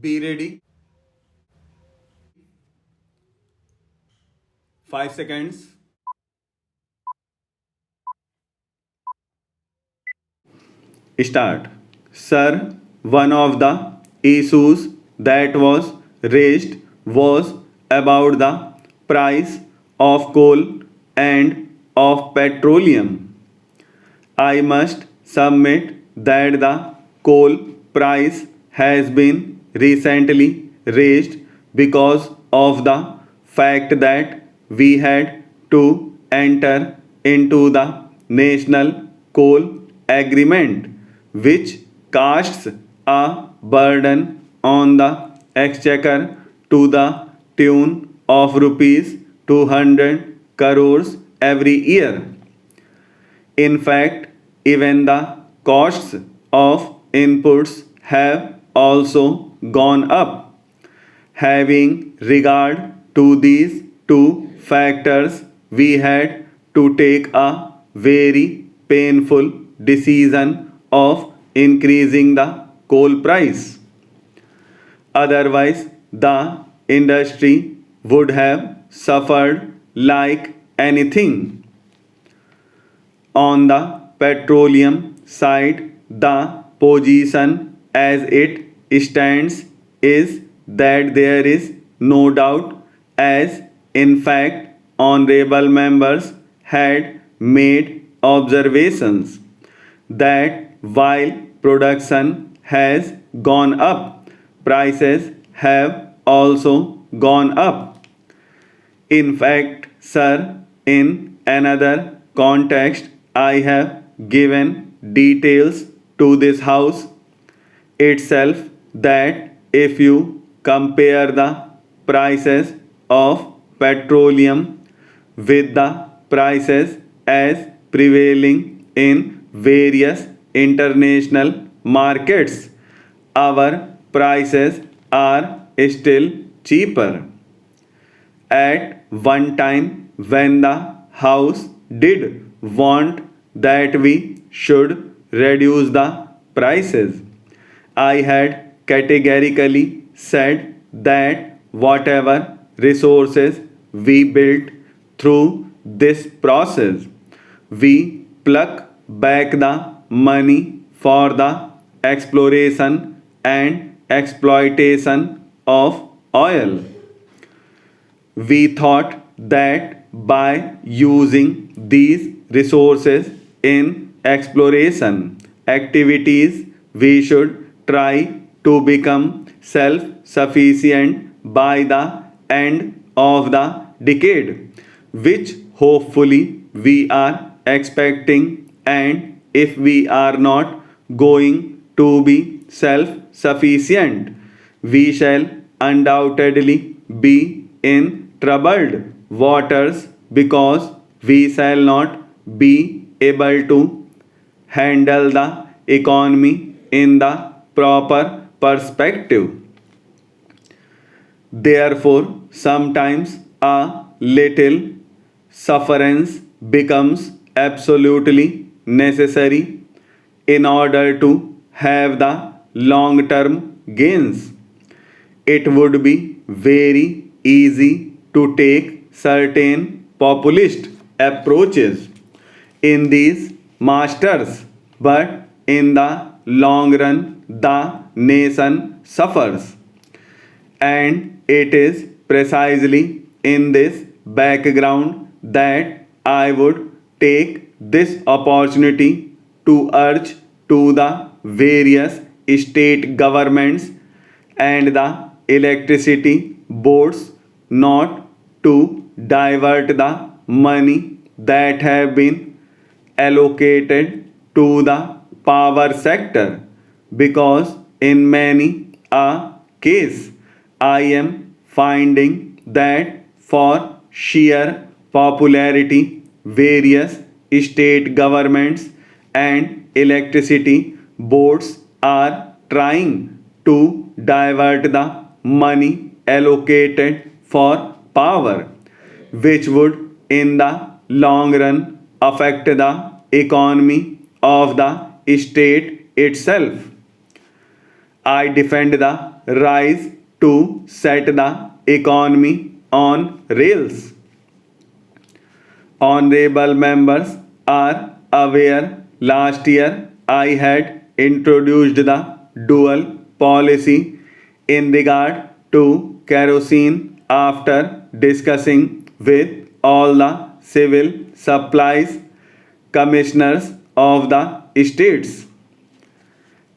Be ready. 5 seconds. Start. Sir, one of the issues that was raised was about the price of coal and of petroleum. I must submit that the coal price has been recently raised because of the fact that we had to enter into the National Coal Agreement, which casts a burden on the exchequer to the tune of rupees 200 crores every year. In fact, even the costs of inputs have also gone up. Having regard to these two factors, we had to take a very painful decision of increasing the coal price. Otherwise, the industry would have suffered like anything. On the petroleum side, the position as it stands is that there is no doubt, as in fact, honorable members had made observations, that while production has gone up, prices have also gone up. In fact, sir, in another context, I have given details to this house itself that if you compare the prices of petroleum with the prices as prevailing in various international markets, our prices are still cheaper. At one time, when the House did want that we should reduce the prices, I had categorically said that whatever resources we built through this process, we pluck back the money for the exploration and exploitation of oil. We thought that by using these resources in exploration activities, we should try to become self sufficient by the end of the decade, which hopefully we are expecting. And if we are not going to be self sufficient, we shall undoubtedly be in troubled waters, because we shall not be able to handle the economy in the proper perspective. Therefore, sometimes a little sufferance becomes absolutely necessary in order to have the long term gains. It would be very easy to take certain populist approaches in these masters, but in the long run, the nation suffers. And it is precisely in this background that I would take this opportunity to urge to the various state governments and the electricity boards not to divert the money that have been allocated to the power sector, because in many a case I am finding that for sheer popularity, various state governments and electricity boards are trying to divert the money allocated for power, which would in the long run affect the economy of the state itself. I defend the rise to set the economy on rails. Honorable members are aware last year I had introduced the dual policy in regard to kerosene after discussing with all the civil supplies commissioners of the states.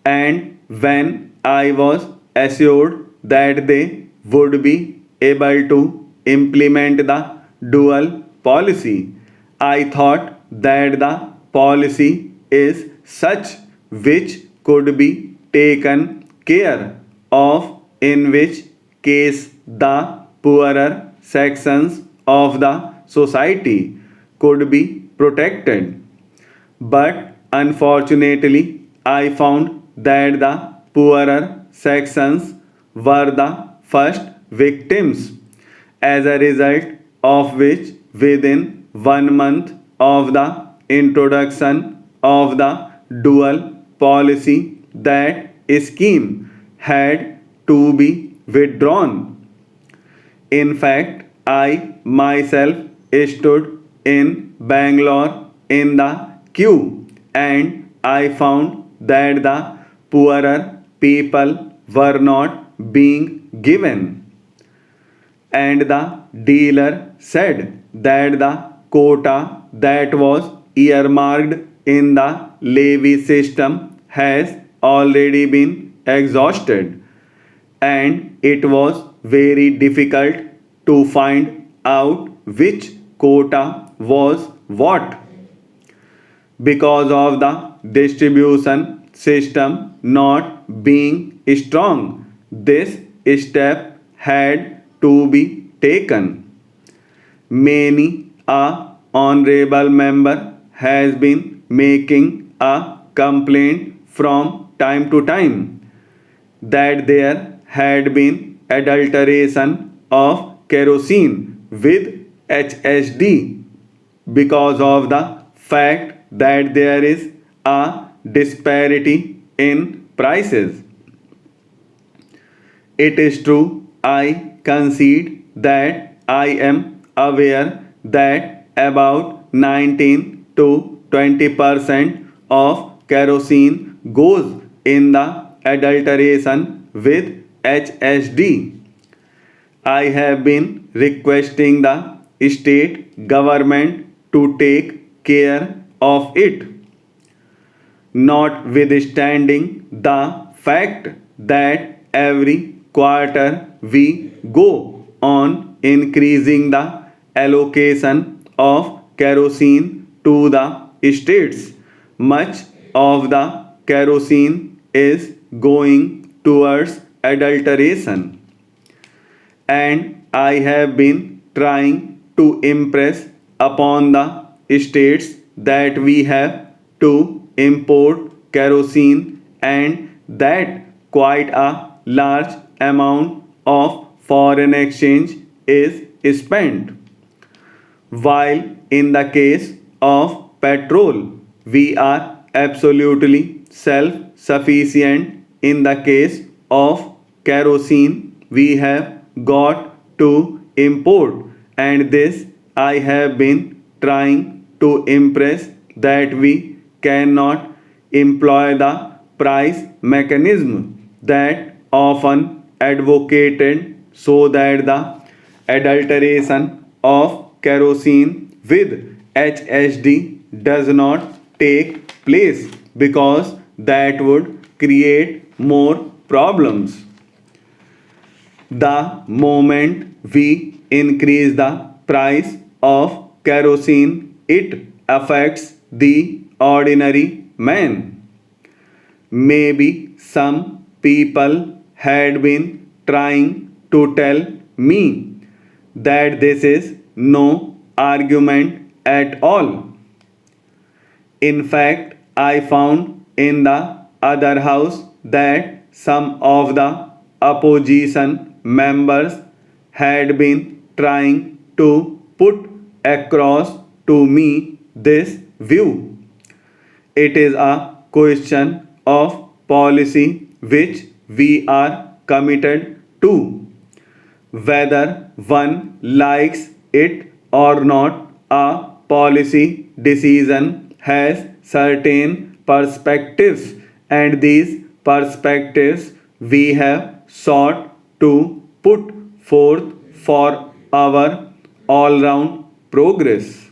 And when I was assured that they would be able to implement the dual policy, I thought that the policy is such which could be taken care of, in which case the poorer sections of the society could be protected. But unfortunately, I found that the poorer sections were the first victims, as a result of which, within 1 month of the introduction of the dual policy, that scheme had to be withdrawn. In fact, I myself stood in Bangalore in the queue, and I found that the poorer people were not being given. And the dealer said that the quota that was earmarked in the levy system has already been exhausted, and it was very difficult to find out which quota was what. Because of the distribution system not being strong, this step had to be taken. Many a honorable member has been making a complaint from time to time that there had been adulteration of kerosene with HSD because of the fact that there is a disparity in prices. It is true, I concede that I am aware that about 19 to 20% of kerosene goes in the adulteration with HSD. I have been requesting the state government to take care of it, notwithstanding the fact that every quarter we go on increasing the allocation of kerosene to the states. Much of the kerosene is going towards adulteration, and I have been trying to impress upon the states that we have to import kerosene and that quite a large amount of foreign exchange is spent. While in the case of petrol, we are absolutely self sufficient. In the case of kerosene, we have got to import, and this I have been trying to impress that we cannot employ the price mechanism that often advocated, so that the adulteration of kerosene with HSD does not take place, because that would create more problems. The moment we increase the price of kerosene, it affects the ordinary man. Maybe some people had been trying to tell me that this is no argument at all. In fact, I found in the other house that some of the opposition members had been trying to put across to me this view. It is a question of policy which we are committed to. Whether one likes it or not, a policy decision has certain perspectives, and these perspectives we have sought to put forth for our all round progress.